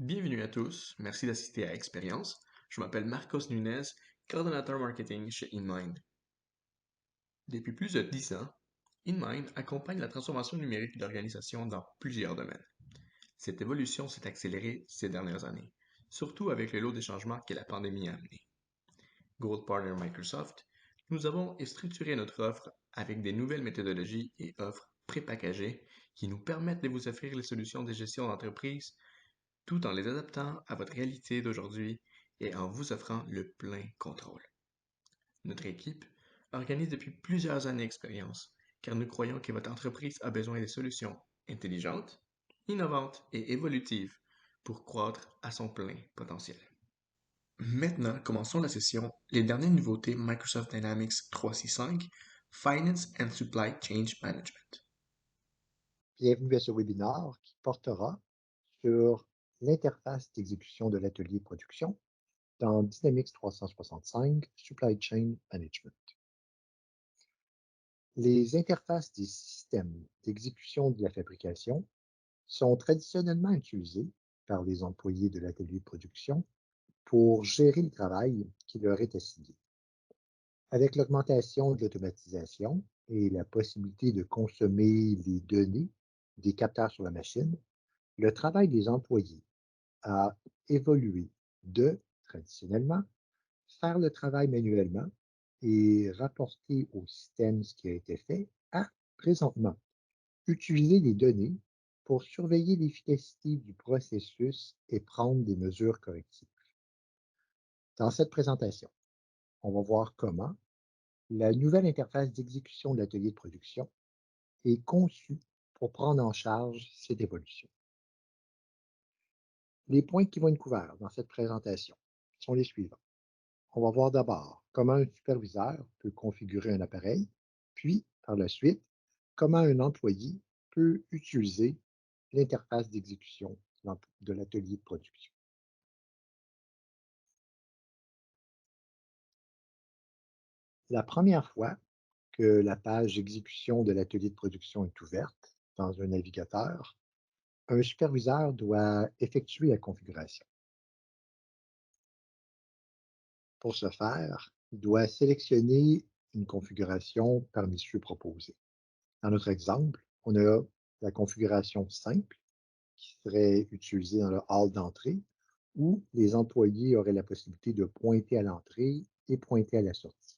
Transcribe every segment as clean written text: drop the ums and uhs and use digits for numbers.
Bienvenue à tous, merci d'assister à Expérience. Je m'appelle Marcos Nunez, coordonnateur marketing chez InMind. Depuis plus de 10 ans, InMind accompagne la transformation numérique d'organisations dans plusieurs domaines. Cette évolution s'est accélérée ces dernières années, surtout avec le lot des changements que la pandémie a amené. Gold Partner Microsoft, nous avons structuré notre offre avec des nouvelles méthodologies et offres prépackagées qui nous permettent de vous offrir les solutions de gestion d'entreprise tout en les adaptant à votre réalité d'aujourd'hui et en vous offrant le plein contrôle. Notre équipe organise depuis plusieurs années d'expérience, car nous croyons que votre entreprise a besoin de solutions intelligentes, innovantes et évolutives pour croître à son plein potentiel. Maintenant, commençons la session Les dernières nouveautés Microsoft Dynamics 365 Finance and Supply Chain Management. Bienvenue à ce webinaire qui portera sur l'interface d'exécution de l'atelier production dans Dynamics 365 Supply Chain Management. Les interfaces des systèmes d'exécution de la fabrication sont traditionnellement utilisées par les employés de l'atelier de production pour gérer le travail qui leur est assigné. Avec l'augmentation de l'automatisation et la possibilité de consommer les données des capteurs sur la machine, le travail des employés a évolué de, traditionnellement, faire le travail manuellement et rapporter au système ce qui a été fait, à, présentement, utiliser les données pour surveiller l'efficacité du processus et prendre des mesures correctives. Dans cette présentation, on va voir comment la nouvelle interface d'exécution de l'atelier de production est conçue pour prendre en charge cette évolution. Les points qui vont être couverts dans cette présentation sont les suivants. On va voir d'abord comment un superviseur peut configurer un appareil, puis, par la suite, comment un employé peut utiliser l'interface d'exécution de l'atelier de production. La première fois que la page d'exécution de l'atelier de production est ouverte dans un navigateur, un superviseur doit effectuer la configuration. Pour ce faire, il doit sélectionner une configuration parmi ceux proposés. Dans notre exemple, on a la configuration simple qui serait utilisée dans le hall d'entrée où les employés auraient la possibilité de pointer à l'entrée et pointer à la sortie.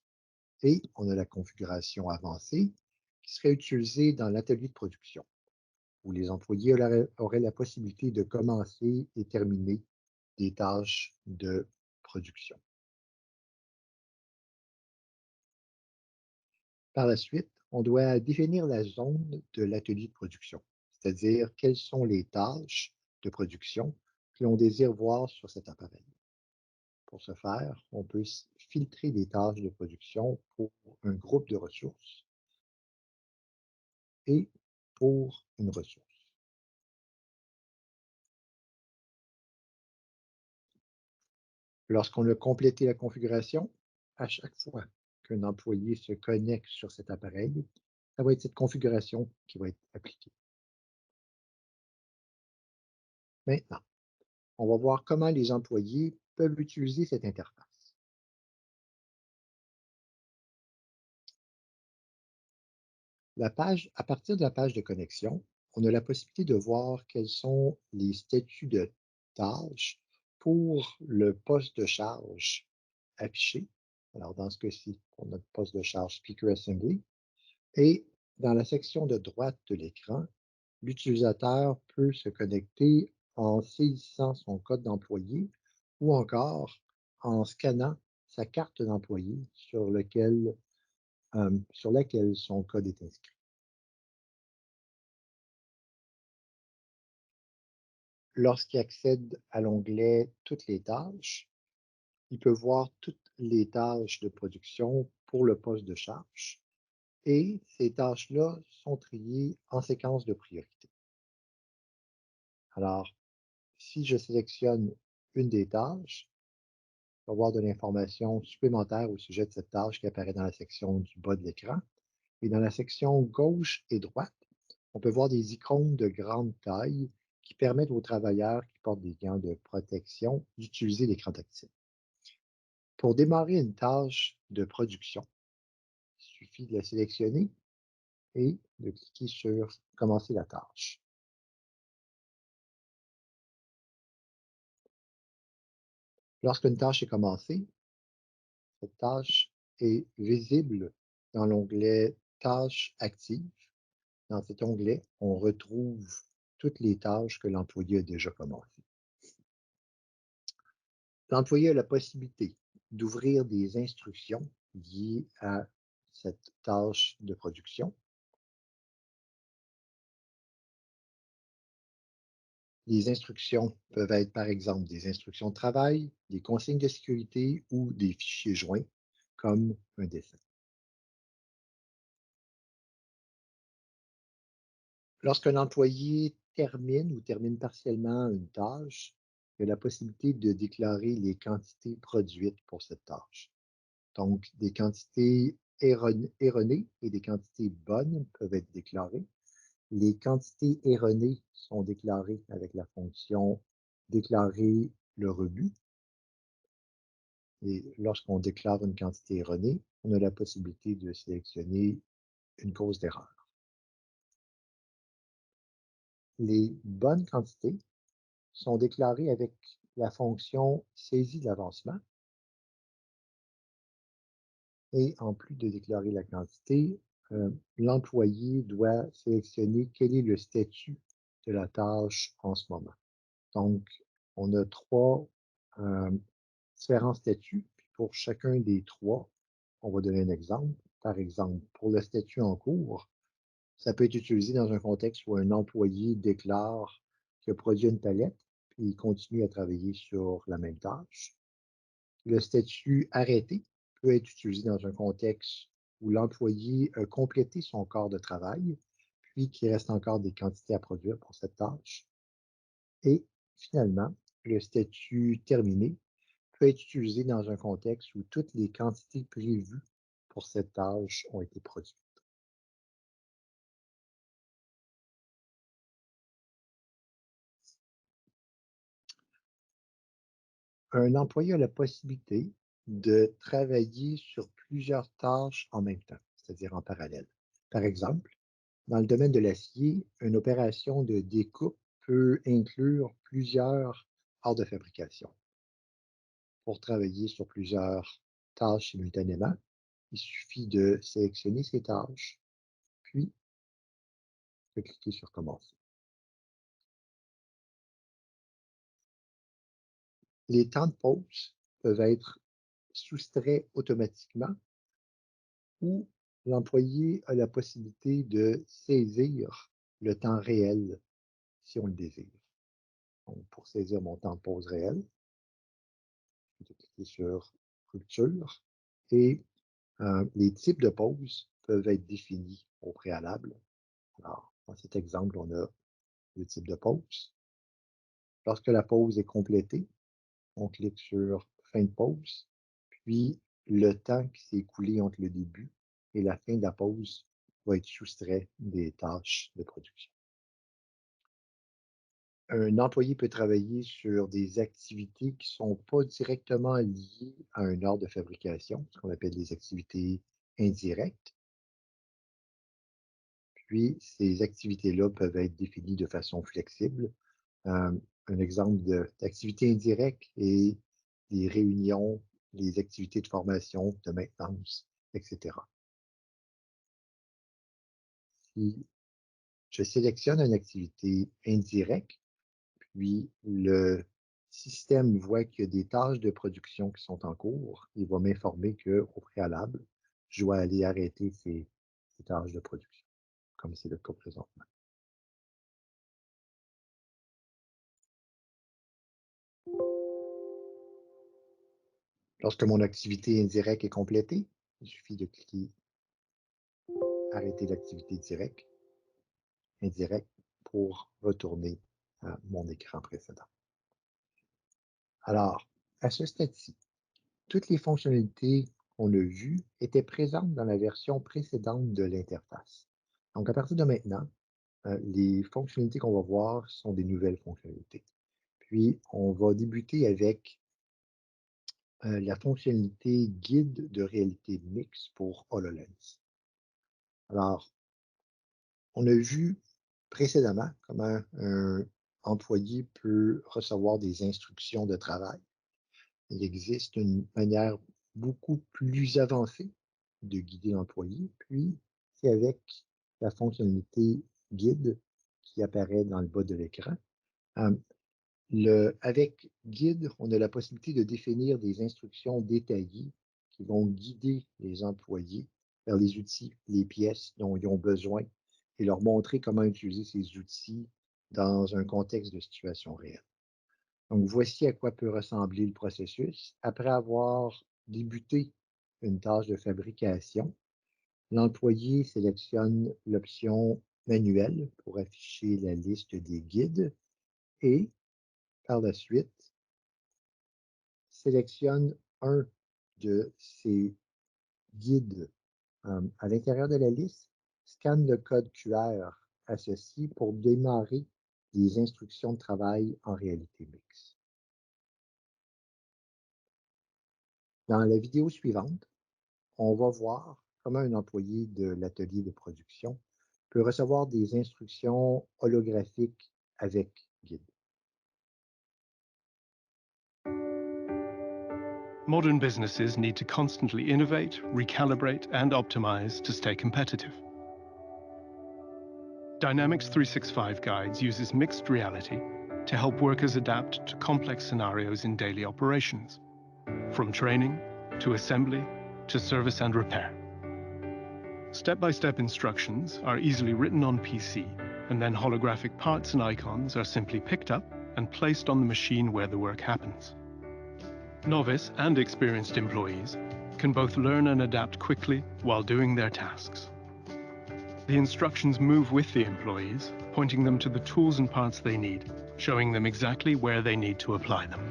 Et on a la configuration avancée qui serait utilisée dans l'atelier de production où les employés auraient la possibilité de commencer et terminer des tâches de production. Par la suite, on doit définir la zone de l'atelier de production, c'est-à-dire quelles sont les tâches de production que l'on désire voir sur cet appareil. Pour ce faire, on peut filtrer des tâches de production pour un groupe de ressources et pour une ressource. Lorsqu'on a complété la configuration, à chaque fois qu'un employé se connecte sur cet appareil, ça va être cette configuration qui va être appliquée. Maintenant, on va voir comment les employés peuvent utiliser cette interface. À partir de la page de connexion, on a la possibilité de voir quels sont les statuts de tâches pour le poste de charge affiché. Alors, dans ce cas-ci, on a le poste de charge Speaker Assembly. Et dans la section de droite de l'écran, l'utilisateur peut se connecter en saisissant son code d'employé ou encore en scannant sa carte d'employé sur laquelle son code est inscrit. Lorsqu'il accède à l'onglet Toutes les tâches, il peut voir toutes les tâches de production pour le poste de charge et ces tâches-là sont triées en séquence de priorité. Alors, si je sélectionne une des tâches, je vais avoir de l'information supplémentaire au sujet de cette tâche qui apparaît dans la section du bas de l'écran. Et dans la section gauche et droite, on peut voir des icônes de grande taille qui permettent aux travailleurs qui portent des gants de protection d'utiliser l'écran tactile. Pour démarrer une tâche de production, il suffit de la sélectionner et de cliquer sur Commencer la tâche. Lorsqu'une tâche est commencée, cette tâche est visible dans l'onglet Tâches actives. Dans cet onglet, on retrouve toutes les tâches que l'employé a déjà commencées. L'employé a la possibilité d'ouvrir des instructions liées à cette tâche de production. Les instructions peuvent être, par exemple, des instructions de travail, des consignes de sécurité ou des fichiers joints, comme un dessin. Lorsqu'un employé termine ou termine partiellement une tâche, il a la possibilité de déclarer les quantités produites pour cette tâche. Donc, des quantités erronées et des quantités bonnes peuvent être déclarées. Les quantités erronées sont déclarées avec la fonction déclarer le rebut. Et lorsqu'on déclare une quantité erronée, on a la possibilité de sélectionner une cause d'erreur. Les bonnes quantités sont déclarées avec la fonction saisie de l'avancement. Et en plus de déclarer la quantité, l'employé doit sélectionner quel est le statut de la tâche en ce moment. Donc, on a trois euh, différents statuts. Puis pour chacun des trois, on va donner un exemple. Par exemple, pour le statut en cours, ça peut être utilisé dans un contexte où un employé déclare qu'il a produit une palette, puis il continue à travailler sur la même tâche. Le statut arrêté peut être utilisé dans un contexte où l'employé a complété son corps de travail, puis qu'il reste encore des quantités à produire pour cette tâche. Et finalement, le statut terminé peut être utilisé dans un contexte où toutes les quantités prévues pour cette tâche ont été produites. Un employé a la possibilité de travailler sur plusieurs tâches en même temps, c'est-à-dire en parallèle. Par exemple, dans le domaine de l'acier, une opération de découpe peut inclure plusieurs heures de fabrication. Pour travailler sur plusieurs tâches simultanément, il suffit de sélectionner ces tâches, puis de cliquer sur Commencer. Les temps de pause peuvent être soustraits automatiquement ou l'employé a la possibilité de saisir le temps réel si on le désire. Donc, pour saisir mon temps de pause réel, je vais cliquer sur Rupture et les types de pauses peuvent être définis au préalable. Alors, dans cet exemple, on a le type de pause. Lorsque la pause est complétée, on clique sur Fin de pause, puis le temps qui s'est écoulé entre le début et la fin de la pause va être soustrait des tâches de production. Un employé peut travailler sur des activités qui ne sont pas directement liées à un ordre de fabrication, ce qu'on appelle des activités indirectes. Puis, ces activités-là peuvent être définies de façon flexible. Un exemple d'activité indirecte est les réunions, les activités de formation, de maintenance, etc. Si je sélectionne une activité indirecte, puis le système voit qu'il y a des tâches de production qui sont en cours, il va m'informer qu'au préalable, je dois aller arrêter ces tâches de production, comme c'est le cas présentement. Lorsque mon activité indirecte est complétée, il suffit de cliquer Arrêter l'activité indirecte pour retourner à mon écran précédent. Alors, à ce stade-ci, toutes les fonctionnalités qu'on a vues étaient présentes dans la version précédente de l'interface. Donc, à partir de maintenant, Les fonctionnalités qu'on va voir sont des nouvelles fonctionnalités. Puis, on va débuter avec la fonctionnalité guide de réalité mixte pour HoloLens. Alors, on a vu précédemment comment un employé peut recevoir des instructions de travail. Il existe une manière beaucoup plus avancée de guider l'employé, puis c'est avec la fonctionnalité guide qui apparaît dans le bas de l'écran. Euh, avec Guide, on a la possibilité de définir des instructions détaillées qui vont guider les employés vers les outils, les pièces dont ils ont besoin et leur montrer comment utiliser ces outils dans un contexte de situation réelle. Donc, voici à quoi peut ressembler le processus. Après avoir débuté une tâche de fabrication, l'employé sélectionne l'option manuelle pour afficher la liste des guides et par la suite, sélectionne un de ces guides à l'intérieur de la liste, scanne le code QR associé pour démarrer les instructions de travail en réalité mixte. Dans la vidéo suivante, on va voir comment un employé de l'atelier de production peut recevoir des instructions holographiques avec guide. Modern businesses need to constantly innovate, recalibrate, and optimize to stay competitive. Dynamics 365 Guides uses mixed reality to help workers adapt to complex scenarios in daily operations, from training to assembly to service and repair. Step-by-step instructions are easily written on PC, and then holographic parts and icons are simply picked up and placed on the machine where the work happens. Novice and experienced employees can both learn and adapt quickly while doing their tasks. The instructions move with the employees, pointing them to the tools and parts they need, showing them exactly where they need to apply them.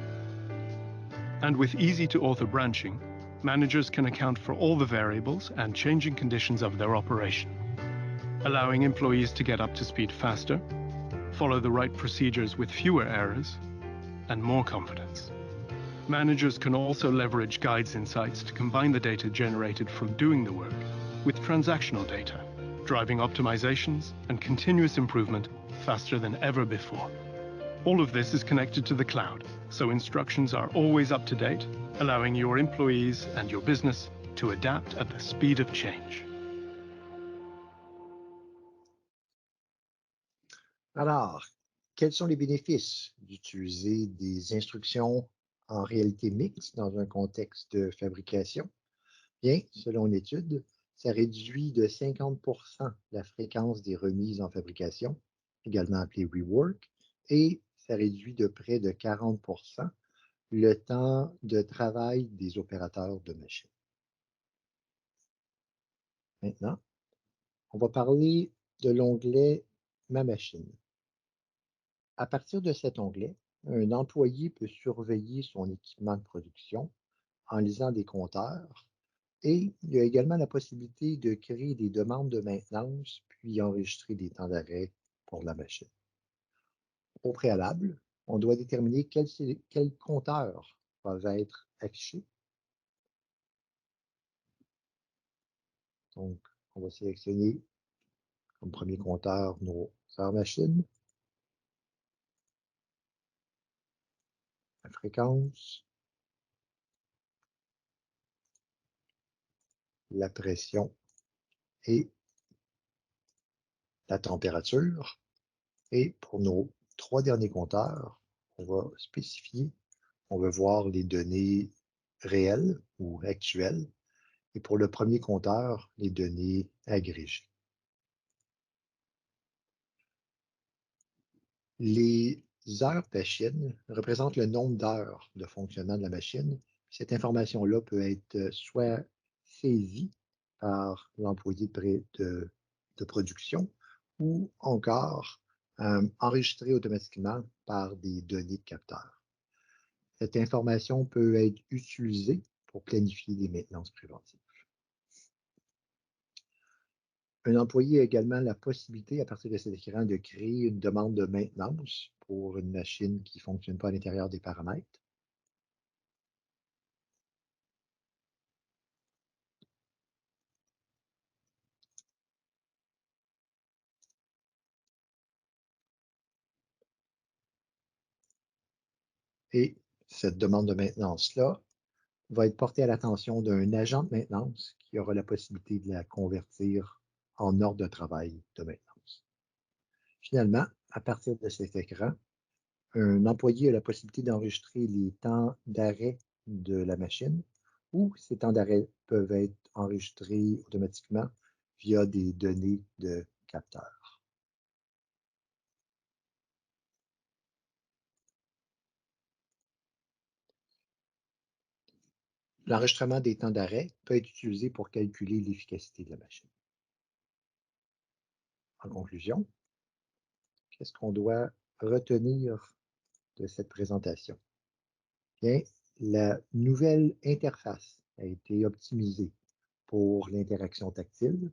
And with easy-to-author branching, managers can account for all the variables and changing conditions of their operation, allowing employees to get up to speed faster, follow the right procedures with fewer errors, and more confidence. Managers can also leverage Guides insights to combine the data generated from doing the work with transactional data, driving optimizations and continuous improvement faster than ever before. All of this is connected to the cloud, so instructions are always up to date, allowing your employees and your business to adapt at the speed of change. Alors, quels sont les bénéfices d'utiliser des instructions en réalité mixte dans un contexte de fabrication? Bien, selon une étude, ça réduit de 50 la fréquence des remises en fabrication, également appelée rework, et ça réduit de près de 40 le temps de travail des opérateurs de machines. Maintenant, on va parler de l'onglet Ma machine. À partir de cet onglet, un employé peut surveiller son équipement de production en lisant des compteurs et il y a également la possibilité de créer des demandes de maintenance puis enregistrer des temps d'arrêt pour la machine. Au préalable, on doit déterminer quels compteurs doivent être affichés. Donc, on va sélectionner comme premier compteur nos heures machines, la fréquence, la pression et la température. Et pour nos trois derniers compteurs, on va spécifier, on veut voir les données réelles ou actuelles. Et pour le premier compteur, les données agrégées. Les heures machine représentent le nombre d'heures de fonctionnement de la machine. Cette information-là peut être soit saisie par l'employé de production ou encore enregistrée automatiquement par des données de capteurs. Cette information peut être utilisée pour planifier des maintenances préventives. Un employé a également la possibilité, à partir de cet écran, de créer une demande de maintenance pour une machine qui ne fonctionne pas à l'intérieur des paramètres. Et cette demande de maintenance-là va être portée à l'attention d'un agent de maintenance qui aura la possibilité de la convertir en ordre de travail de maintenance. Finalement, à partir de cet écran, un employé a la possibilité d'enregistrer les temps d'arrêt de la machine ou ces temps d'arrêt peuvent être enregistrés automatiquement via des données de capteurs. L'enregistrement des temps d'arrêt peut être utilisé pour calculer l'efficacité de la machine. En conclusion, qu'est-ce qu'on doit retenir de cette présentation? Bien, la nouvelle interface a été optimisée pour l'interaction tactile,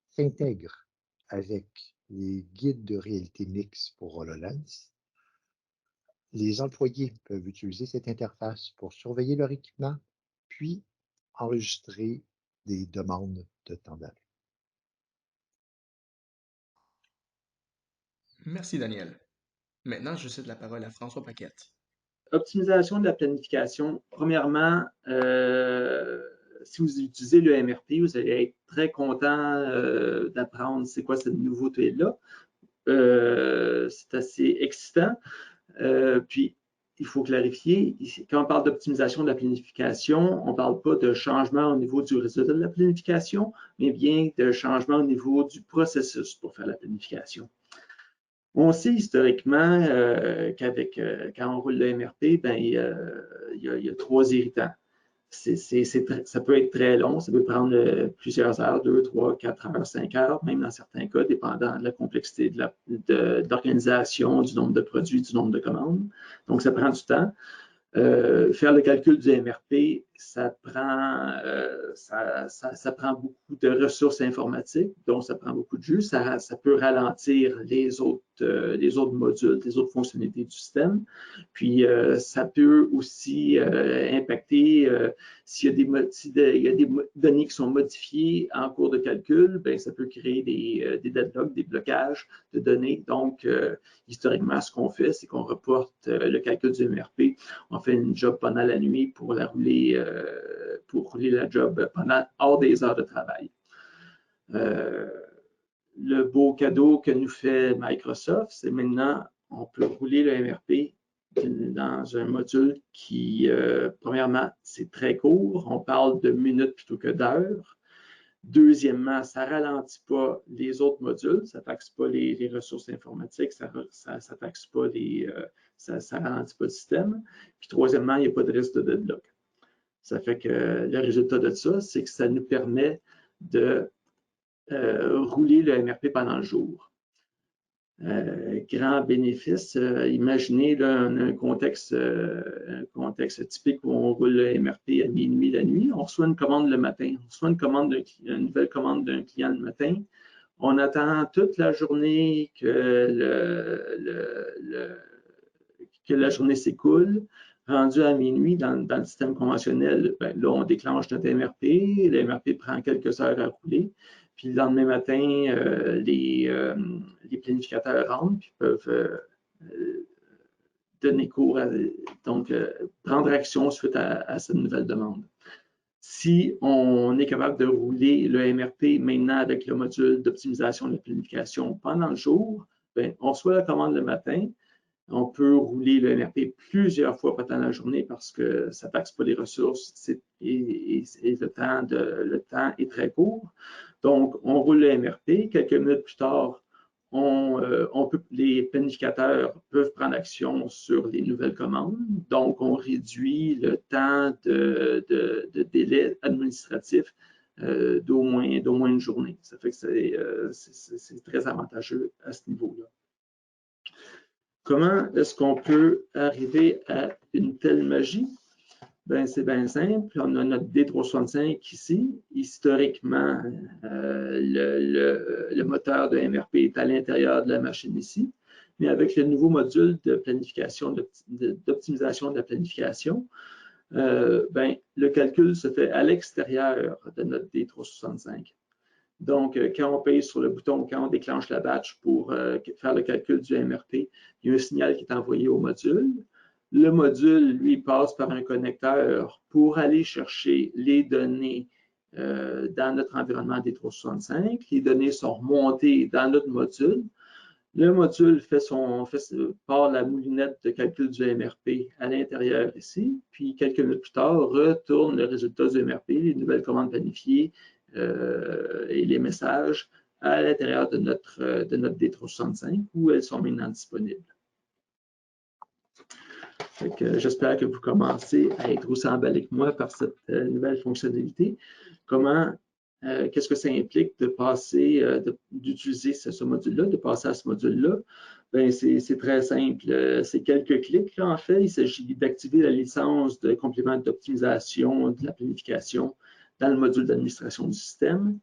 s'intègre avec les guides de réalité mixte pour HoloLens. Les employés peuvent utiliser cette interface pour surveiller leur équipement, puis enregistrer des demandes de temps d'arrêt. Merci Daniel. Maintenant, je cède la parole à François Paquette. Optimisation de la planification. Premièrement, si vous utilisez le MRP, vous allez être très content d'apprendre c'est quoi cette nouveauté-là. C'est assez excitant. Puis, il faut clarifier, quand on parle d'optimisation de la planification, on ne parle pas de changement au niveau du résultat de la planification, mais bien de changement au niveau du processus pour faire la planification. On sait historiquement quand on roule le MRP, ben, il y a 3 irritants. Ça peut être très long, ça peut prendre plusieurs heures, 2, 3, 4 heures, 5 heures, même dans certains cas, dépendant de la complexité de l'organisation, du nombre de produits, du nombre de commandes. Donc, ça prend du temps. Faire le calcul du MRP, ça prend beaucoup de ressources informatiques, donc ça prend beaucoup de jus. Ça peut ralentir les autres modules, les autres fonctionnalités du système. Puis, ça peut aussi impacter s'il y a des données qui sont modifiées en cours de calcul, bien, ça peut créer des deadlocks, des blocages de données. Donc, historiquement, ce qu'on fait, c'est qu'on reporte le calcul du MRP. On fait une job pendant la nuit pour rouler la job hors des heures de travail. Le beau cadeau que nous fait Microsoft, c'est maintenant, on peut rouler le MRP dans un module qui, premièrement, c'est très court. On parle de minutes plutôt que d'heures. Deuxièmement, ça ne ralentit pas les autres modules, ça ne taxe pas les ressources informatiques, ça ne taxe pas ça ne ralentit pas le système. Puis troisièmement, il n'y a pas de risque de deadlock. Ça fait que le résultat de ça, c'est que ça nous permet de rouler le MRP pendant le jour. Grand bénéfice. Imaginez là, un contexte typique où on roule le MRP à minuit la nuit. On reçoit une commande le matin. On reçoit une nouvelle commande d'un client le matin. On attend toute la journée que la journée s'écoule. Rendu à minuit, dans le système conventionnel, ben, là, on déclenche notre MRP. Le MRP prend quelques heures à rouler. Puis le lendemain matin, les planificateurs rentrent puis peuvent donner cours, donc prendre action suite à cette nouvelle demande. Si on est capable de rouler le MRP maintenant avec le module d'optimisation de la planification pendant le jour, bien, on reçoit la commande le matin. On peut rouler le MRP plusieurs fois pendant la journée parce que ça ne taxe pas les ressources et le temps est très court. Donc, on roule le MRP. Quelques minutes plus tard, les planificateurs peuvent prendre action sur les nouvelles commandes. Donc, on réduit le temps de délai administratif d'au moins une journée. Ça fait que c'est très avantageux à ce niveau-là. Comment est-ce qu'on peut arriver à une telle magie? Ben, c'est bien simple. On a notre D365 ici. Historiquement, le moteur de MRP est à l'intérieur de la machine ici. Mais avec le nouveau module de planification, d'optimisation de la planification, ben, le calcul se fait à l'extérieur de notre D365. Donc, quand on paye sur le bouton, quand on déclenche la batch pour faire le calcul du MRP, il y a un signal qui est envoyé au module. Le module, lui, passe par un connecteur pour aller chercher les données dans notre environnement D365. Les données sont remontées dans notre module. Le module part la moulinette de calcul du MRP à l'intérieur ici, puis quelques minutes plus tard, retourne le résultat du MRP, les nouvelles commandes planifiées et les messages à l'intérieur de notre D365 où elles sont maintenant disponibles. J'espère que vous commencez à être aussi emballé que moi par cette nouvelle fonctionnalité. Qu'est-ce que ça implique de passer, d'utiliser ce module-là, de passer à ce module-là? Ben, c'est très simple. C'est quelques clics, là, en fait. Il s'agit d'activer la licence de complément d'optimisation de la planification dans le module d'administration du système.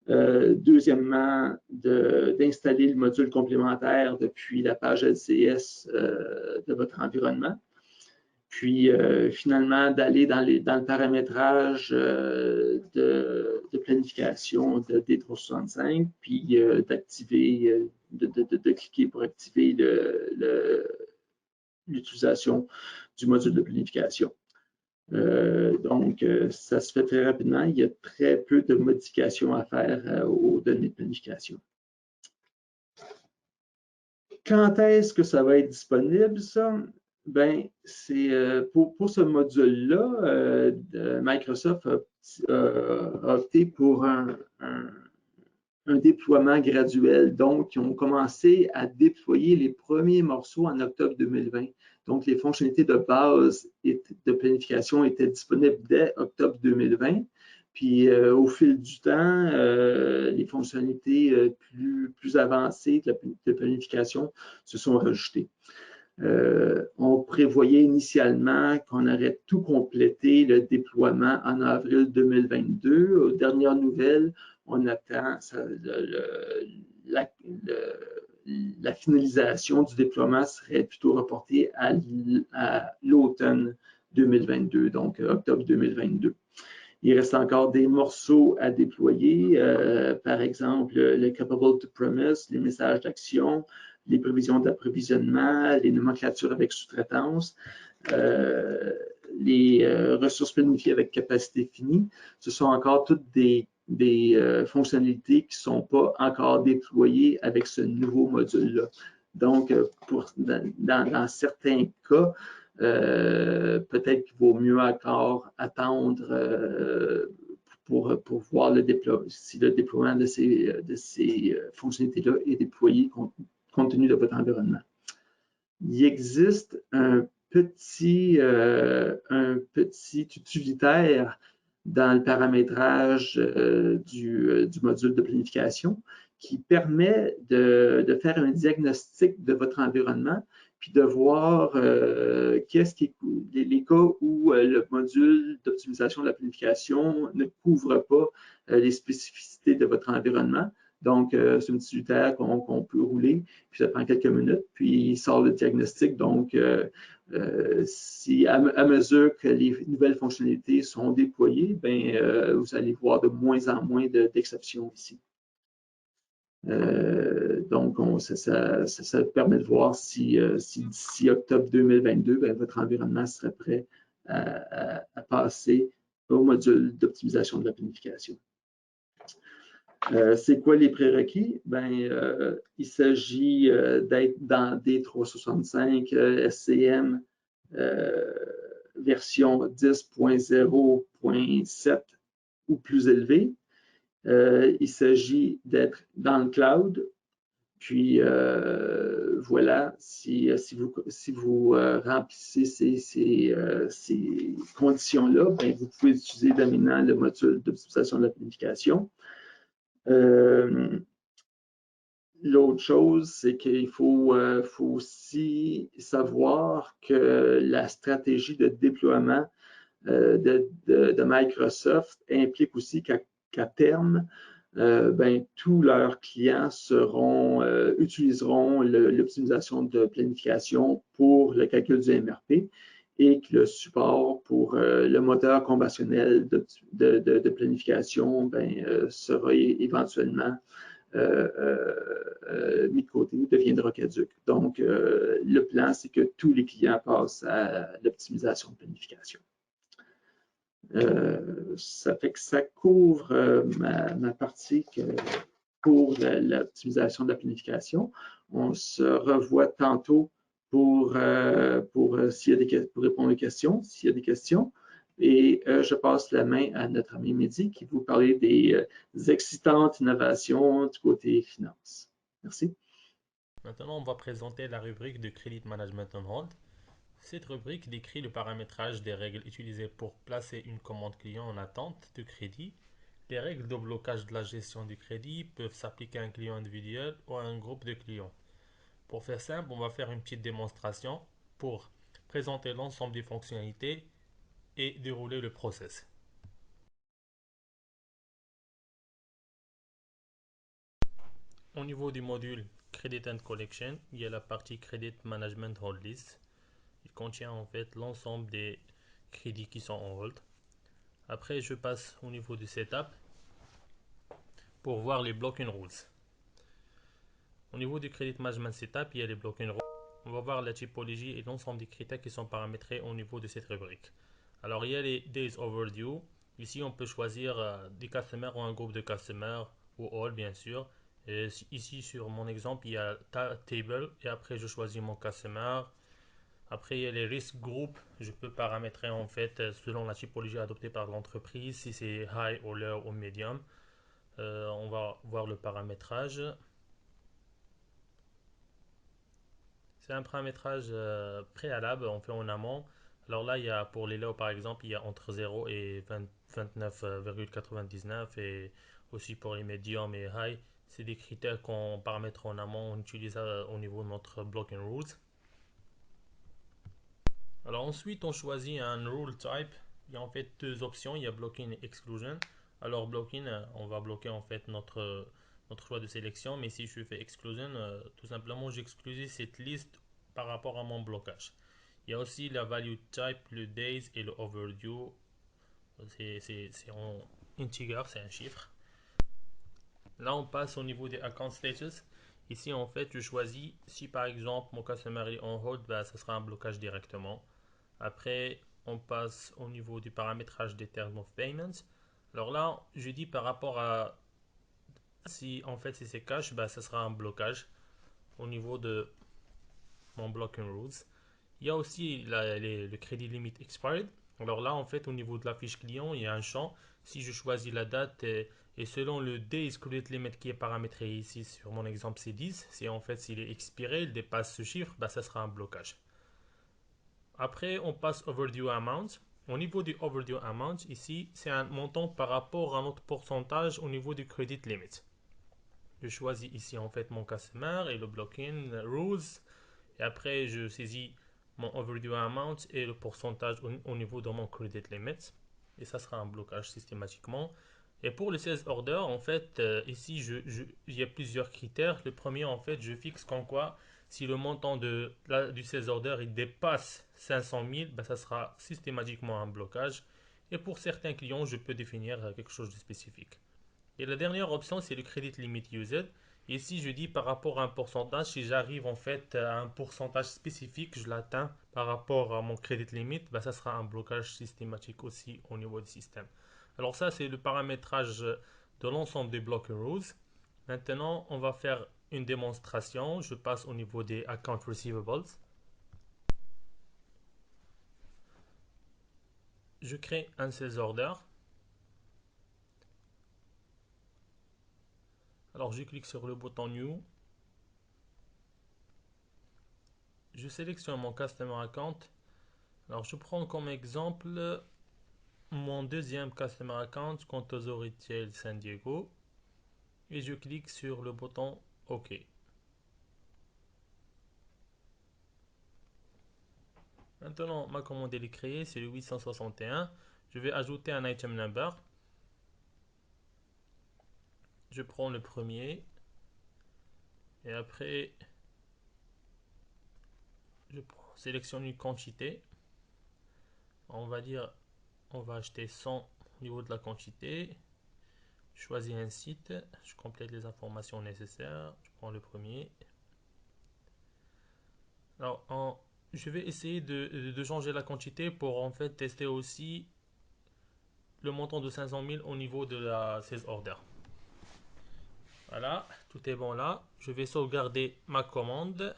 Deuxièmement, d'installer le module complémentaire depuis la page LCS de votre environnement. Puis, finalement, d'aller dans le paramétrage de planification de D365, puis d'activer, de cliquer pour activer l'utilisation du module de planification. Donc, ça se fait très rapidement. Il y a très peu de modifications à faire aux données de planification. Quand est-ce que ça va être disponible, ça? Ben, c'est pour ce module-là, Microsoft a opté pour un déploiement graduel. Donc, ils ont commencé à déployer les premiers morceaux en octobre 2020. Donc, les fonctionnalités de base de planification étaient disponibles dès octobre 2020. Puis, au fil du temps, les fonctionnalités plus avancées de planification se sont rajoutées. On prévoyait initialement qu'on aurait tout complété le déploiement en avril 2022. Aux dernières nouvelles, on attend la finalisation du déploiement serait plutôt reportée à l'automne 2022, donc octobre 2022. Il reste encore des morceaux à déployer, par exemple le Capable to Promise, les messages d'action, les prévisions d'approvisionnement, les nomenclatures avec sous-traitance, les ressources planifiées avec capacité finie. Ce sont encore toutes des fonctionnalités qui ne sont pas encore déployées avec ce nouveau module-là. Donc, dans certains cas, peut-être qu'il vaut mieux encore attendre pour voir si le déploiement de ces fonctionnalités-là est déployé compte tenu de votre environnement. Il existe un petit utilitaire dans le paramétrage du module de planification qui permet de faire un diagnostic de votre environnement puis de voir les cas où le module d'optimisation de la planification ne couvre pas les spécificités de votre environnement. Donc, c'est un petit utilitaire qu'on peut rouler, puis ça prend quelques minutes, puis il sort le diagnostic. Donc, si à mesure que les nouvelles fonctionnalités sont déployées, ben, vous allez voir de moins en moins d'exceptions ici. Donc, ça permet de voir si d'ici octobre 2022, ben, votre environnement serait prêt à passer au module d'optimisation de la planification. C'est quoi les prérequis? Ben, il s'agit d'être dans D365 SCM version 10.0.7 ou plus élevée. Il s'agit d'être dans le cloud. Puis voilà, si vous remplissez ces conditions-là, ben, vous pouvez utiliser dominant le module d'optimisation de la planification. L'autre chose, c'est qu'il faut aussi savoir que la stratégie de déploiement de Microsoft implique aussi qu'à terme, tous leurs clients utiliseront l'optimisation de planification pour le calcul du MRP et que le support pour le moteur conventionnel de planification sera éventuellement mis de côté ou deviendra caduc. Donc, le plan, c'est que tous les clients passent à l'optimisation de planification. Ça fait que ça couvre ma partie pour l'optimisation de la planification. On se revoit tantôt pour répondre aux questions, s'il y a des questions. Et je passe la main à notre ami Mehdi qui va vous parler des excitantes innovations du côté finance. Merci. Maintenant, on va présenter la rubrique de Credit Management on Hold. Cette rubrique décrit le paramétrage des règles utilisées pour placer une commande client en attente de crédit. Les règles de blocage de la gestion du crédit peuvent s'appliquer à un client individuel ou à un groupe de clients. Pour faire simple, on va faire une petite démonstration pour présenter l'ensemble des fonctionnalités et dérouler le process. Au niveau du module Credit and Collection, il y a la partie Credit Management Hold List. Il contient en fait l'ensemble des crédits qui sont en hold. Après, je passe au niveau du setup pour voir les blocking rules. Au niveau du Credit Management Setup, il y a les blocking rules. On va voir la typologie et l'ensemble des critères qui sont paramétrés au niveau de cette rubrique. Alors, il y a les Days Overdue. Ici, on peut choisir des customers ou un groupe de customers ou all, bien sûr. Et ici, sur mon exemple, il y a Table et après, je choisis mon customer. Après, il y a les risk group. Je peux paramétrer en fait selon la typologie adoptée par l'entreprise, si c'est high ou low ou medium. On va voir le paramétrage. C'est un paramétrage préalable, on fait en amont. Alors là, il y a pour les low par exemple, il y a entre 0 et 29,99 et aussi pour les medium et high, c'est des critères qu'on paramètre en amont, on utilise au niveau de notre blocking rules. Alors ensuite, on choisit un rule type. Il y a en fait deux options, il y a blocking et exclusion. Alors blocking, on va bloquer en fait notre choix de sélection, mais si je fais exclusion, tout simplement j'exclus cette liste par rapport à mon blocage. Il y a aussi la value type, le days et le overdue. C'est en integer, c'est un chiffre. Là, on passe au niveau des account status. Ici, en fait, je choisis si par exemple mon customer est en hold, ça sera un blocage directement. Après, on passe au niveau du paramétrage des terms of payments. Alors là, je dis par rapport à si en fait si c'est cash, ça sera un blocage au niveau de mon blocking rules. Il y a aussi le crédit limit expired. Alors là, en fait, au niveau de la fiche client, il y a un champ. Si je choisis la date et selon le days credit limit qui est paramétré ici sur mon exemple, c'est 10. Si en fait s'il est expiré, il dépasse ce chiffre, ça sera un blocage. Après, on passe overdue amount. Au niveau du overdue amount, ici, c'est un montant par rapport à notre pourcentage au niveau du credit limit. Je choisis ici en fait mon customer et le blocking rules. Et après, je saisis mon overdue amount et le pourcentage au niveau de mon credit limit. Et ça sera un blocage systématiquement. Et pour le sales order, en fait, ici, il y a plusieurs critères. Le premier, en fait, je fixe comme quoi si le montant du sales order il dépasse 500 000, ça sera systématiquement un blocage. Et pour certains clients, je peux définir quelque chose de spécifique. Et la dernière option, c'est le credit limit used. Ici, je dis par rapport à un pourcentage, si j'arrive en fait à un pourcentage spécifique, je l'atteins par rapport à mon credit limit, ça sera un blocage systématique aussi au niveau du système. Alors ça, c'est le paramétrage de l'ensemble des blocking rules. Maintenant, on va faire une démonstration. Je passe au niveau des account receivables. Je crée un sales order. Alors, je clique sur le bouton New. Je sélectionne mon Customer Account. Alors, je prends comme exemple mon deuxième Customer Account, Contoso Retail San Diego. Et je clique sur le bouton OK. Maintenant, ma commande elle est créée, c'est le 861. Je vais ajouter un item number. Je prends le premier. Et après, je sélectionne une quantité. On va dire, on va acheter 100 au niveau de la quantité. Je choisis un site. Je complète les informations nécessaires. Je prends le premier. Alors, je vais essayer de changer la quantité pour en fait tester aussi le montant de 500 000 au niveau de la sales order. Voilà, tout est bon là. Je vais sauvegarder ma commande.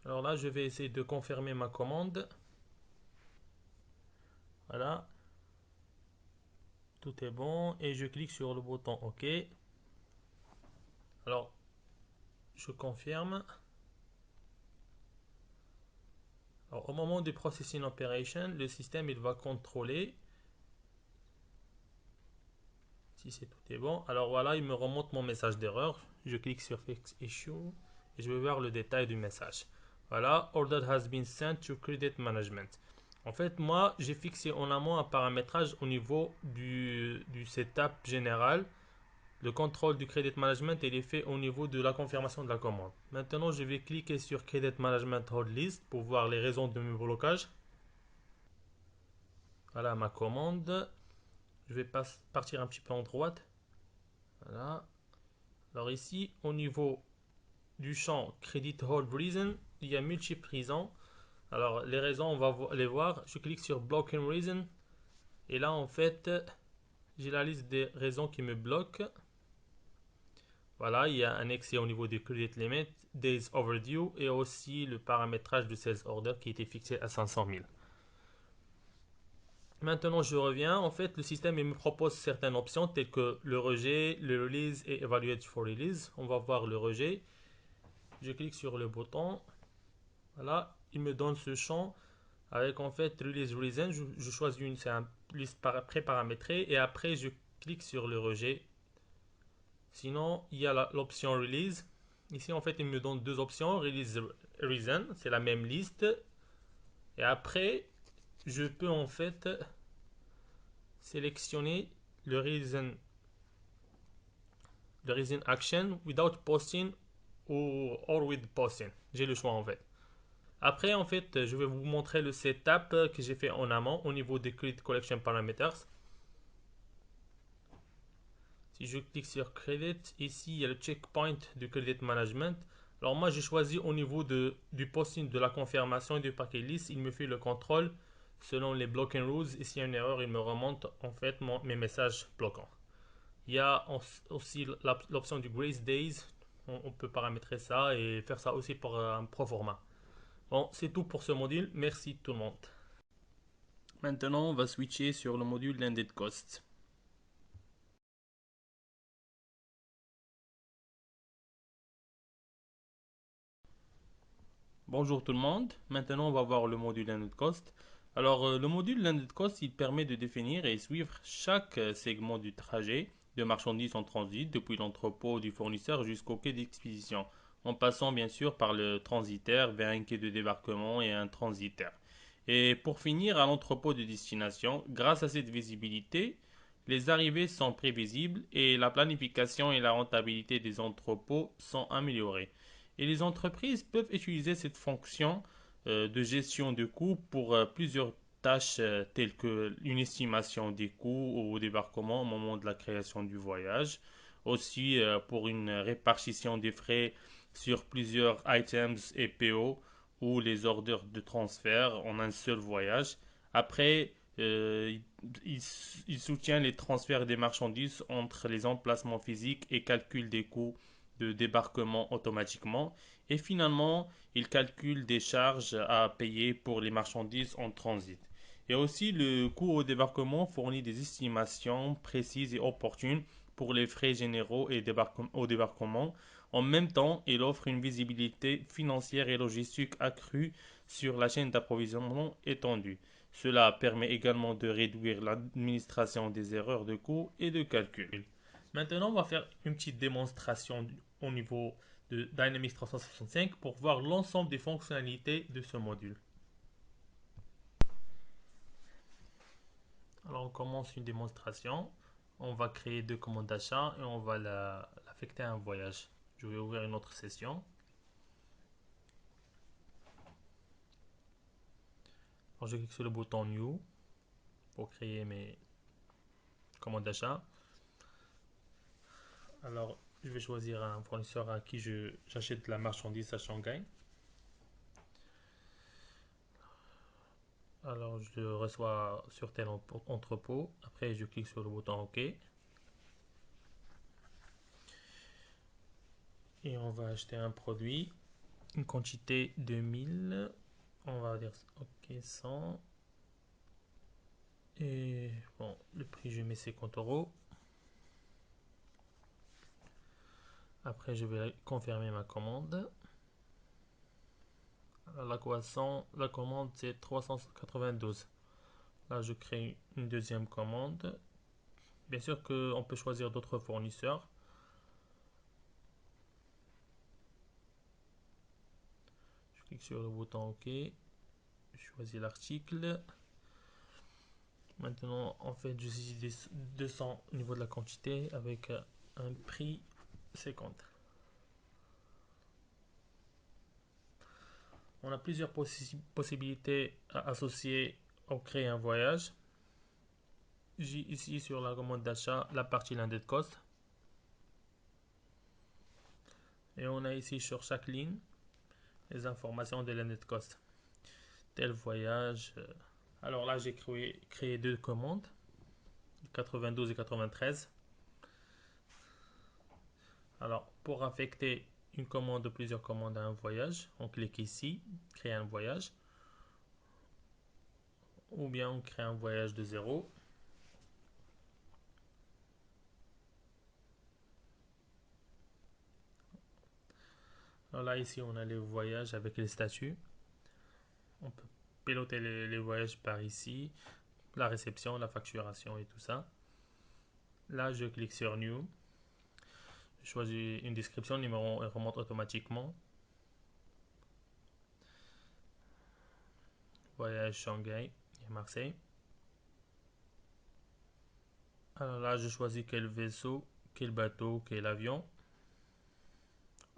Alors là, je vais essayer de confirmer ma commande. Voilà, tout est bon et je clique sur le bouton OK. Alors, je confirme. Alors, au moment du Processing Operation, le système il va contrôler si tout est bon. Alors voilà, il me remonte mon message d'erreur. Je clique sur Fix Issue et je vais voir le détail du message. Voilà, Order has been sent to Credit Management. En fait, moi, j'ai fixé en amont un paramétrage au niveau du setup général. Le contrôle du Credit Management il est fait au niveau de la confirmation de la commande. Maintenant, je vais cliquer sur Credit Management Hold List pour voir les raisons de mes blocages. Voilà ma commande. Je vais partir un petit peu en droite. Voilà. Alors ici, au niveau du champ Credit Hold Reason, il y a multiples raisons. Alors les raisons, on va les voir. Je clique sur Blocking Reason. Et là, en fait, j'ai la liste des raisons qui me bloquent. Voilà, il y a un excès au niveau du Credit Limit, Days Overdue et aussi le paramétrage de Sales Order qui était fixé à 500 000. Maintenant, je reviens. En fait, le système il me propose certaines options telles que le rejet, le release et evaluate for release. On va voir le rejet. Je clique sur le bouton. Voilà, il me donne ce champ avec en fait release reason. Je choisis c'est une liste pré-paramétrée et après je clique sur le rejet. Sinon, il y a l'option release. Ici, en fait, il me donne deux options. Release reason, c'est la même liste. Et après, je peux en fait sélectionner le reason action without posting ou or with posting. J'ai le choix en fait. Après, en fait, je vais vous montrer le setup que j'ai fait en amont au niveau des Credit Collection Parameters. Si je clique sur Credit, ici, il y a le checkpoint du Credit Management. Alors moi, j'ai choisi au niveau du posting de la confirmation du paquet list. Il me fait le contrôle selon les blocking rules. Et s'il y a une erreur, il me remonte en fait mes messages bloquants. Il y a aussi l'option du Grace Days. On peut paramétrer ça et faire ça aussi pour un Proforma. Bon, c'est tout pour ce module. Merci tout le monde. Maintenant, on va switcher sur le module Landed Cost. Bonjour tout le monde. Maintenant, on va voir le module Landed Cost. Alors, le module Landed Cost, il permet de définir et suivre chaque segment du trajet de marchandises en transit depuis l'entrepôt du fournisseur jusqu'au quai d'expédition, en passant bien sûr par le transitaire vers un quai de débarquement et un transitaire. Et pour finir, à l'entrepôt de destination, grâce à cette visibilité, les arrivées sont prévisibles et la planification et la rentabilité des entrepôts sont améliorées. Et les entreprises peuvent utiliser cette fonction de gestion de coûts pour plusieurs tâches telles que une estimation des coûts au débarquement au moment de la création du voyage, aussi pour une répartition des frais sur plusieurs items et PO ou les ordres de transfert en un seul voyage. Après, il soutient les transferts des marchandises entre les emplacements physiques et calcule des coûts de débarquement automatiquement. Et finalement, il calcule des charges à payer pour les marchandises en transit. Et aussi, le coût au débarquement fournit des estimations précises et opportunes pour les frais généraux et au débarquement. En même temps, il offre une visibilité financière et logistique accrue sur la chaîne d'approvisionnement étendue. Cela permet également de réduire l'administration des erreurs de coût et de calcul. Maintenant, on va faire une petite démonstration au niveau de Dynamics 365 pour voir l'ensemble des fonctionnalités de ce module. Alors on commence une démonstration. On va créer 2 commandes d'achat et on va l'affecter à un voyage. Je vais ouvrir une autre session. Alors je clique sur le bouton New pour créer mes commandes d'achat. Alors je vais choisir un fournisseur à qui j'achète de la marchandise à Shanghai. Alors je le reçois sur tel entrepôt. Après je clique sur le bouton OK. Et on va acheter un produit, une quantité de 1000. On va dire OK 100. Et bon, le prix je mets 50 euros. Après je vais confirmer ma commande. La commande c'est 392. Là je crée une deuxième commande. Bien sûr qu'on peut choisir d'autres fournisseurs. Je clique sur le bouton OK. Je choisis l'article. Maintenant, en fait, je saisis 200 au niveau de la quantité avec un prix 50. On a plusieurs possibilités à associer au créer un voyage. J'ai ici sur la commande d'achat la partie landed cost. Et on a ici sur chaque ligne les informations de landed cost. Tel voyage. Alors là, j'ai créé 2 commandes, 92 et 93. Alors, pour affecter une commande ou plusieurs commandes à un voyage, on clique ici, créer un voyage. Ou bien on crée un voyage de 0. Alors là, ici, on a les voyages avec les statuts. On peut piloter les voyages par ici, la réception, la facturation et tout ça. Là, je clique sur New. Je choisis une description, le numéro remonte automatiquement. Voyage Shanghai et Marseille. Alors là, je choisis quel vaisseau, quel bateau, quel avion.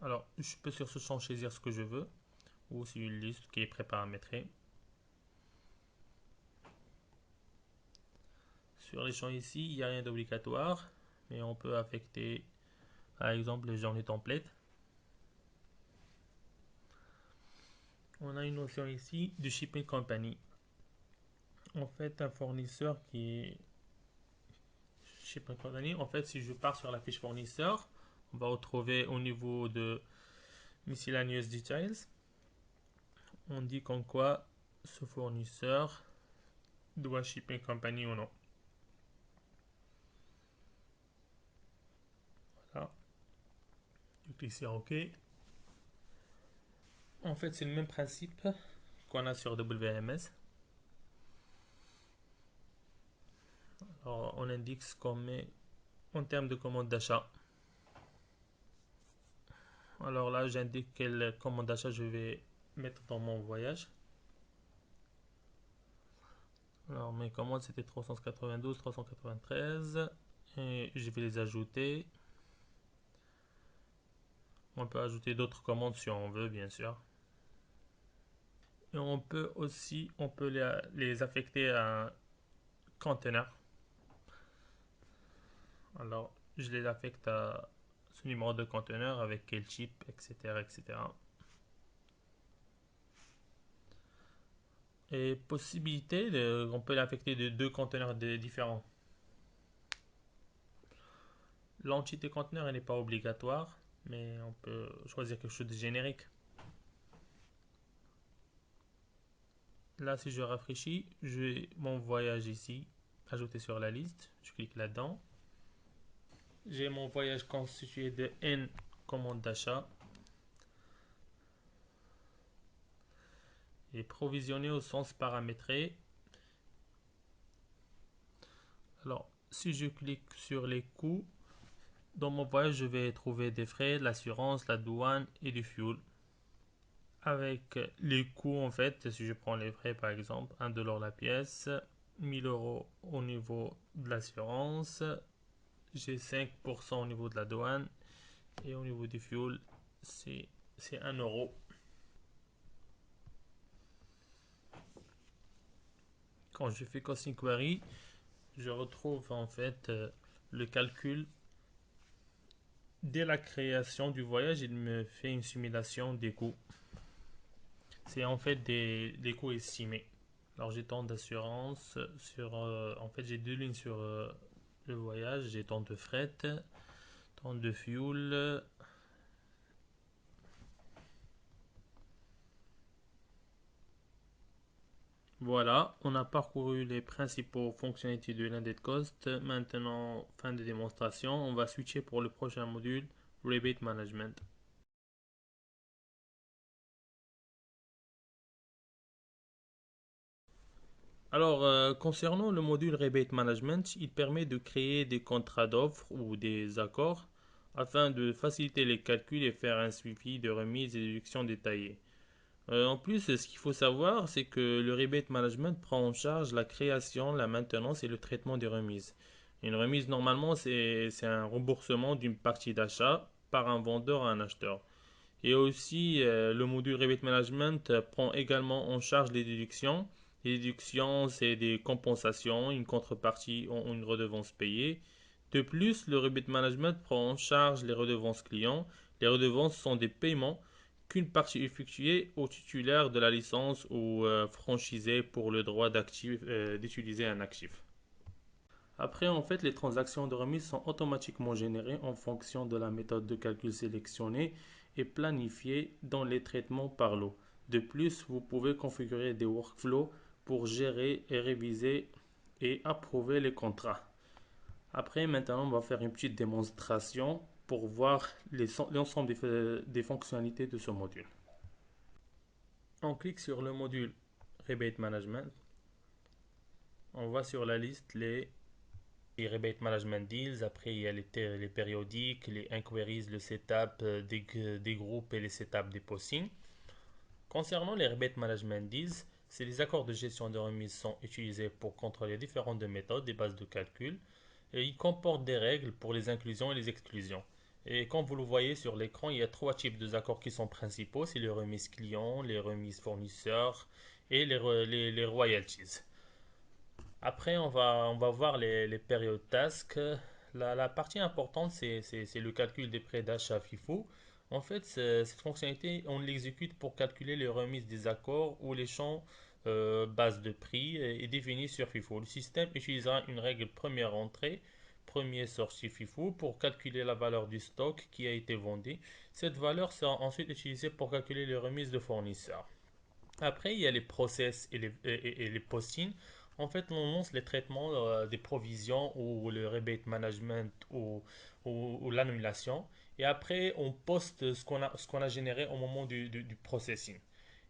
Alors, je peux sur ce champ choisir ce que je veux, ou c'est une liste qui est préparamétrée. Sur les champs ici, il n'y a rien d'obligatoire, mais on peut affecter, par exemple, les journées templates. On a une notion ici de shipping company. En fait, un fournisseur qui est shipping company, en fait, si je pars sur la fiche fournisseur, on va retrouver au niveau de miscellaneous details, on dit qu'en quoi ce fournisseur doit shipping company ou non. Voilà. Je clique sur OK. En fait, c'est le même principe qu'on a sur WMS. Alors, on indique ce qu'on met en termes de commande d'achat. Alors là, j'indique quelle commande d'achat je vais mettre dans mon voyage. Alors, mes commandes, c'était 392, 393. Et je vais les ajouter. On peut ajouter d'autres commandes si on veut, bien sûr. Et on peut aussi, les affecter à un conteneur. Alors, je les affecte à ce numéro de conteneur avec quel type, etc., etc. Et possibilité, on peut l'affecter de 2 conteneurs différents. L'entité conteneur n'est pas obligatoire, mais on peut choisir quelque chose de générique. Là, si je rafraîchis, j'ai mon voyage ici, ajouté sur la liste. Je clique là-dedans. J'ai mon voyage constitué de N commandes d'achat. Et provisionné au sens paramétré. Alors, si je clique sur les coûts, Dans mon voyage, je vais trouver des frais, l'assurance, la douane et du fuel. Avec les coûts, en fait, si je prends les frais par exemple, 1$ la pièce, 1000 € au niveau de l'assurance, j'ai 5% au niveau de la douane et au niveau du fuel, c'est 1 €. Quand je fais Cost Inquiry, je retrouve en fait le calcul. Dès la création du voyage, il me fait une simulation des coûts. C'est en fait des coûts estimés. Alors j'ai tant d'assurance sur... en fait j'ai deux lignes sur le voyage. J'ai tant de fret, tant de fuel. Voilà, on a parcouru les principaux fonctionnalités de Landed Cost. Maintenant, fin de démonstration, on va switcher pour le prochain module, Rebate Management. Alors, concernant le module Rebate Management, il permet de créer des contrats d'offres ou des accords afin de faciliter les calculs et faire un suivi de remises et déductions détaillées. En plus, ce qu'il faut savoir, c'est que le Rebate Management prend en charge la création, la maintenance et le traitement des remises. Une remise, normalement, c'est un remboursement d'une partie d'achat par un vendeur à un acheteur. Et aussi, le module Rebate Management prend également en charge les déductions. Les déductions, c'est des compensations, une contrepartie ou une redevance payée. De plus, le Rebate Management prend en charge les redevances clients. Les redevances sont des paiements qu'une partie effectuée au titulaire de la licence ou franchisé pour le droit d'utiliser un actif. Après, en fait, les transactions de remise sont automatiquement générées en fonction de la méthode de calcul sélectionnée et planifiées dans les traitements par lot. De plus, vous pouvez configurer des workflows pour gérer et réviser et approuver les contrats. Après, maintenant, on va faire une petite démonstration pour voir l'ensemble des fonctionnalités de ce module. On clique sur le module Rebate Management. On va sur la liste les Rebate Management Deals. Après, il y a les périodiques, les inquiries, le setup des groupes et les setups des postings. Concernant les Rebate Management Deals, c'est les accords de gestion de remise sont utilisés pour contrôler différentes méthodes des bases de calcul. Et ils comportent des règles pour les inclusions et les exclusions. Et comme vous le voyez sur l'écran, il y a trois types d'accords qui sont principaux. C'est les remises clients, les remises fournisseurs et les royalties. Après, on va voir les périodes tasks. La partie importante, c'est le calcul des prêts d'achat FIFO. En fait, cette fonctionnalité, on l'exécute pour calculer les remises des accords ou les champs base de prix est défini sur FIFO. Le système utilisera une règle première entrée, premier sortie FIFO pour calculer la valeur du stock qui a été vendu. Cette valeur sera ensuite utilisée pour calculer les remises de fournisseurs. Après, il y a les process et les postings. En fait, on lance les traitements des provisions ou le rebate management ou l'annulation. Et après, on poste ce qu'on a généré au moment du processing.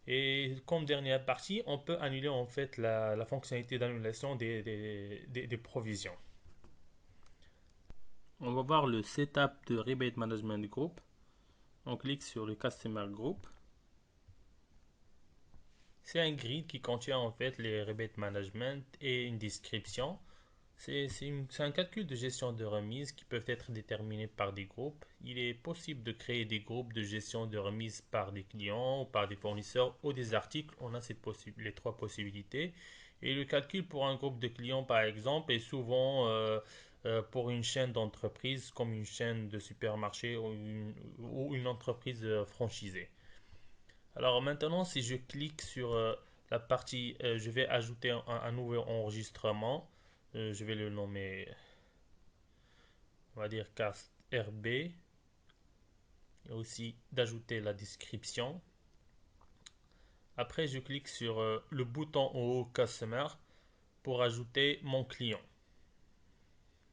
Et comme dernière partie, on peut annuler en fait la fonctionnalité d'annulation des provisions. On va voir le setup de rebate management group. On clique sur le customer group. C'est un grid qui contient en fait les rebate management et une description. C'est un calcul de gestion de remise qui peuvent être déterminés par des groupes. Il est possible de créer des groupes de gestion de remise par des clients, ou par des fournisseurs ou des articles. On a les trois possibilités. Et le calcul pour un groupe de clients, par exemple, est souvent pour une chaîne d'entreprise comme une chaîne de supermarché ou une entreprise franchisée. Alors maintenant, si je clique sur la partie, je vais ajouter un nouveau enregistrement. Je vais le nommer, on va dire cast RB. Et aussi d'ajouter la description. Après, je clique sur le bouton en haut Customer pour ajouter mon client.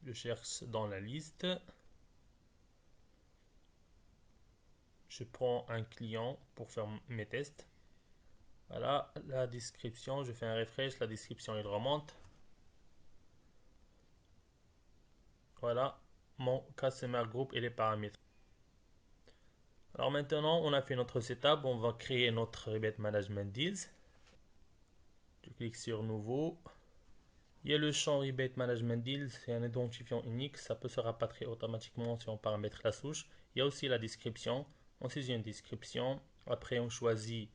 Je cherche dans la liste. Je prends un client pour faire mes tests. Voilà, la description, je fais un refresh, la description elle remonte. Voilà, mon customer group et les paramètres. Alors maintenant, on a fait notre setup. On va créer notre rebate management deals. Je clique sur nouveau. Il y a le champ rebate management deals, c'est un identifiant unique. Ça peut se rapatrier automatiquement si on paramètre la souche. Il y a aussi la description. On saisit une description. Après, on choisit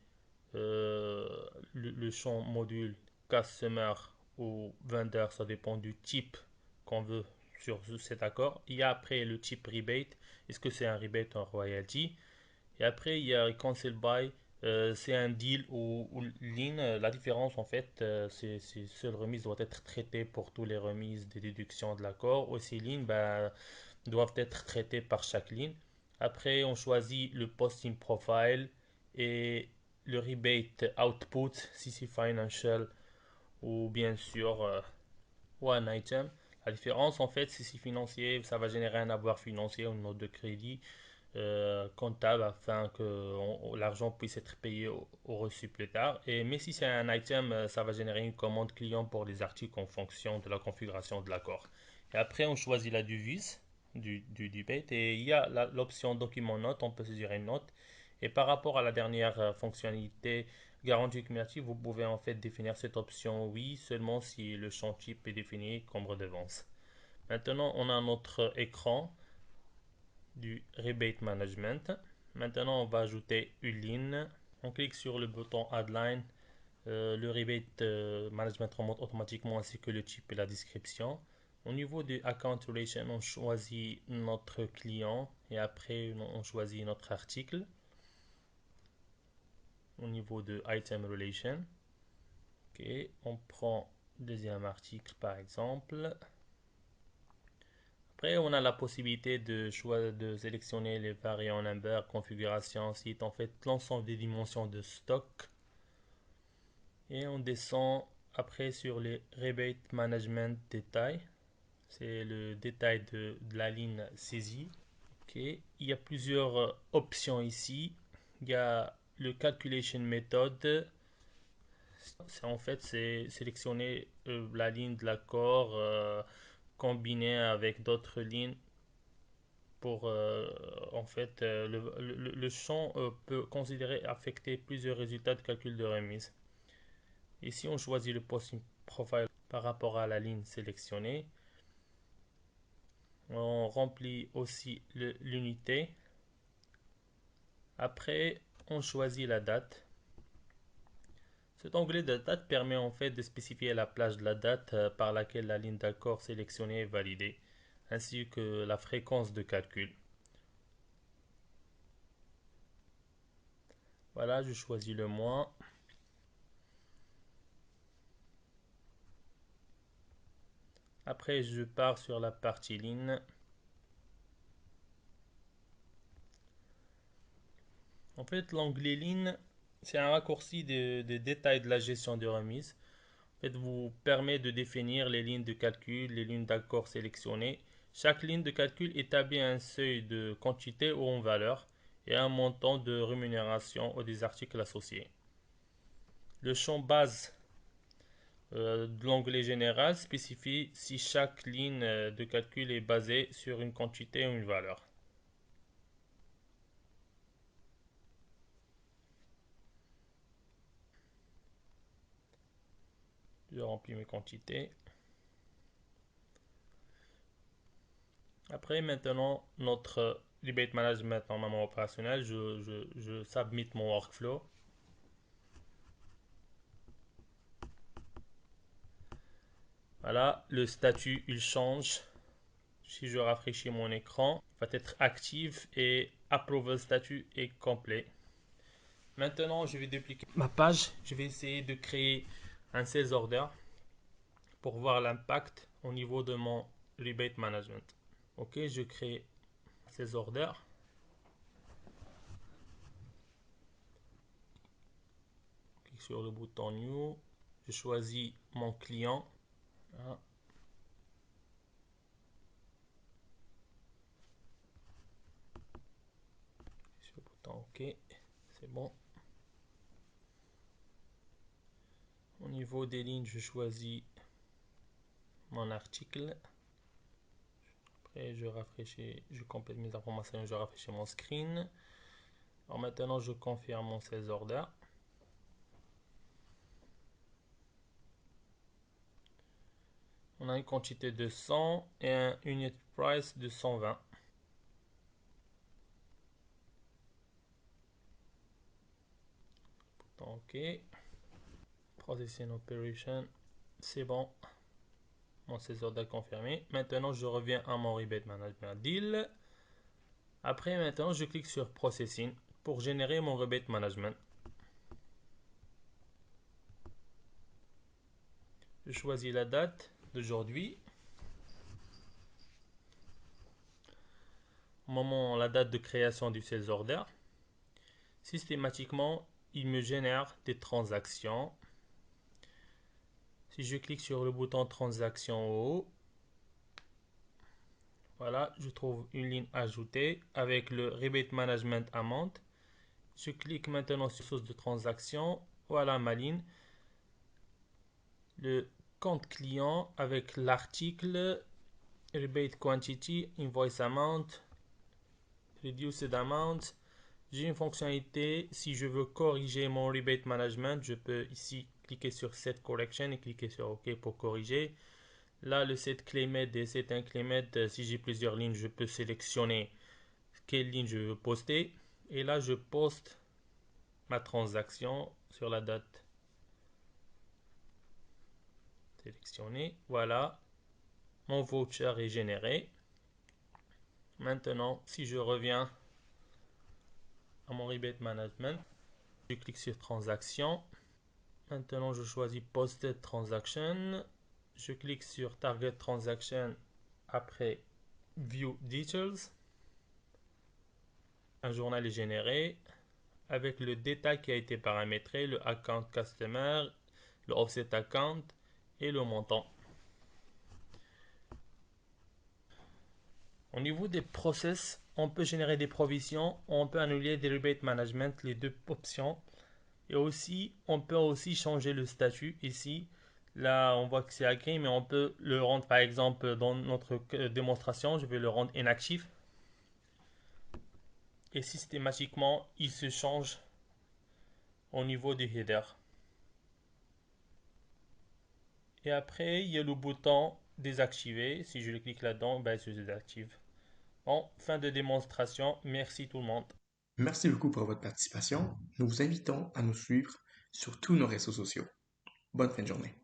le champ module customer ou vendor, ça dépend du type qu'on veut sur cet accord. Il y a après le type rebate, est-ce que c'est un rebate ou un royalty. Et après il y a reconcile by, c'est un deal ou lean. La différence en fait, c'est seule remise doit être traitée pour toutes les remises des déductions de l'accord. Aussi lean doivent être traitées par chaque ligne. Après, on choisit le posting profile et le rebate output, si c'est financial ou bien sûr one item. La différence, en fait, si c'est financier, ça va générer un avoir financier ou une note de crédit comptable afin que l'argent puisse être payé au reçu plus tard. Mais si c'est un item, ça va générer une commande client pour les articles en fonction de la configuration de l'accord. Et après, on choisit la devise du debate et il y a l'option document note, on peut saisir une note. Et par rapport à la dernière fonctionnalité garantie cumulative, vous pouvez en fait définir cette option oui seulement si le champ type est défini comme redevance. Maintenant, on a notre écran du rebate management. Maintenant, on va ajouter une ligne. On clique sur le bouton Add Line. Le rebate management remonte automatiquement ainsi que le type et la description. Au niveau du account relation, on choisit notre client et après on choisit notre article. Au niveau de item relation, ok, on prend le deuxième article par exemple. Après, on a la possibilité de sélectionner les variants number, configuration, site, en fait l'ensemble des dimensions de stock. Et on descend après sur les rebate management détails. C'est le détail de la ligne saisie. Ok. Il y a plusieurs options ici. Il y a le calculation method. En fait, c'est sélectionner la ligne de l'accord combinée avec d'autres lignes pour en fait le champ peut considérer affecter plusieurs résultats de calcul de remise. Ici, on choisit le posting profile par rapport à la ligne sélectionnée. On remplit aussi l'unité. Après, on choisit la date. Cet onglet de date permet en fait de spécifier la plage de la date par laquelle la ligne d'accord sélectionnée est validée, ainsi que la fréquence de calcul. Voilà, je choisis le mois. Après, je pars sur la partie ligne. En fait, l'onglet ligne, c'est un raccourci de détail de la gestion de remise. En fait, vous permet de définir les lignes de calcul, les lignes d'accord sélectionnées. Chaque ligne de calcul établit un seuil de quantité ou en valeur et un montant de rémunération ou des articles associés. Le champ base de l'onglet général spécifie si chaque ligne de calcul est basée sur une quantité ou une valeur. Je remplis mes quantités. Après, maintenant, notre rebate management normalement opérationnel, je submit mon workflow. Voilà, le statut, il change. Si je rafraîchis mon écran, il va être actif et approval statut est complet. Maintenant, je vais dupliquer ma page. Je vais essayer de créer un sales order pour voir l'impact au niveau de mon rebate management. Ok, je crée sales order. Clique sur le bouton New. Je choisis mon client. Voilà. Sur le bouton OK. C'est bon. Au niveau des lignes, je choisis mon article. Après, je rafraîchis, je complète mes informations, je rafraîchis mon screen. Alors maintenant, je confirme mon sales order. On a une quantité de 100 et un unit price de 120. OK. Processing operation. C'est bon. Mon sales order confirmé. Maintenant, je reviens à mon rebate management deal. Après, maintenant, je clique sur processing pour générer mon rebate management. Je choisis la date d'aujourd'hui. Au moment, la date de création du sales order. Systématiquement, il me génère des transactions. Si je clique sur le bouton transaction en haut, voilà, je trouve une ligne ajoutée avec le rebate management amount. Je clique maintenant sur source de transaction. Voilà ma ligne. Le compte client avec l'article rebate quantity, invoice amount, reduced amount. J'ai une fonctionnalité, si je veux corriger mon rebate management, je peux ici cliquer sur set correction et cliquer sur OK pour corriger. Là, le set claimant et set unclaimed, si j'ai plusieurs lignes, je peux sélectionner quelle ligne je veux poster. Et là, je poste ma transaction sur la date sélectionnée. Voilà, mon voucher est généré. Maintenant, si je reviens à mon rebate management, je clique sur transaction. Maintenant, je choisis posted transaction. Je clique sur target transaction après view details. Un journal est généré avec le détail qui a été paramétré, le account customer, le offset account et le montant. Au niveau des process, on peut générer des provisions, on peut annuler des rebate management, les deux options. Et aussi, on peut aussi changer le statut ici. Là, on voit que c'est agréé, mais on peut le rendre, par exemple, dans notre démonstration, je vais le rendre inactif. Et systématiquement, il se change au niveau du header. Et après, il y a le bouton désactiver. Si je le clique là-dedans, ben, il se désactive. Bon, fin de démonstration. Merci tout le monde. Merci beaucoup pour votre participation. Nous vous invitons à nous suivre sur tous nos réseaux sociaux. Bonne fin de journée.